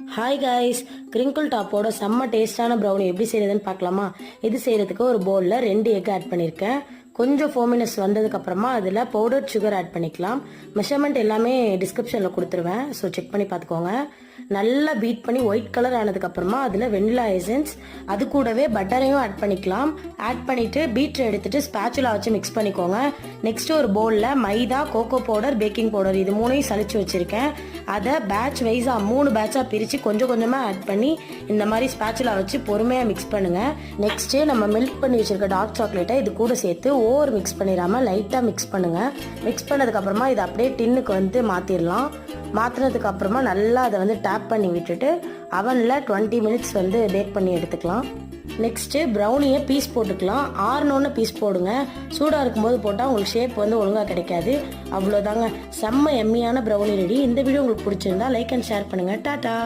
Hi guys, crinkle டாப்போட செம்ம டேஸ்டான brownie எப்படி செய்யறதுன்னு பார்க்கலாமா? இது செய்யறதுக்கு ஒரு பவுலில் 2 எக் ஆட் பண்ணியிருக்கேன். கொஞ்சம் ஃபோமினஸ் வந்ததுக்கு அப்புறமா அதில் பவுடர் சுகர் ஆட் பண்ணிக்கலாம். மெஷர்மெண்ட் எல்லாமே டிஸ்கிரிப்ஷனில் கொடுத்துருவேன், ஸோ செக் பண்ணி பார்த்துக்கோங்க. நல்லா பீட் பண்ணி ஒயிட் கலர் ஆனதுக்கு அப்புறமா அதில் வெண்ணிலா எசன்ஸ், அது கூடவே பட்டரையும் ஆட் பண்ணிக்கலாம். ஆட் பண்ணிட்டு பீட்டரை எடுத்துட்டு ஸ்பேச்சுலா வச்சு மிக்ஸ் பண்ணிக்கோங்க. நெக்ஸ்ட் ஒரு பவுலில் மைதா, கோகோ பவுடர், பேக்கிங் பவுடர் இது மூணையும் சலிச்சு வச்சிருக்கேன். அதை பேட்ச் வைஸா 3 பேட்சா பிரித்து கொஞ்சம் கொஞ்சமாக ஆட் பண்ணி இந்த மாதிரி ஸ்பேச்சுலா வச்சு பொறுமையாக மிக்ஸ் பண்ணுங்க. நெக்ஸ்ட் நம்ம மெல்ட் பண்ணி வச்சிருக்க டார்க் சாக்லேட்டை இது கூட சேர்த்து ஓவர் மிக்ஸ் பண்ணிடாம லைட்டாக மிக்ஸ் பண்ணுங்க. மிக்ஸ் பண்ணதுக்கு அப்புறமா இதை அப்படியே டின்னுக்கு வந்து மாற்றிடலாம். மாற்றினதுக்கு அப்புறமா நல்லா அதை வந்து டேப் பண்ணி விட்டுட்டு அவனில் 20 மினிட்ஸ் வந்து பேக் பண்ணி எடுத்துக்கலாம். நெக்ஸ்ட்டு ப்ரௌனியை பீஸ் போட்டுக்கலாம். ஆறுனோன்னு பீஸ் போடுங்க. சூடாக இருக்கும்போது போட்டால் உங்களுக்கு ஷேப் வந்து ஒழுங்காக கிடைக்காது. அவ்வளோதாங்க, செம்ம எம்மியான ப்ரௌனி ரெடி. இந்த வீடியோ உங்களுக்கு பிடிச்சிருந்தா லைக் அண்ட் ஷேர் பண்ணுங்கள். டாட்டா.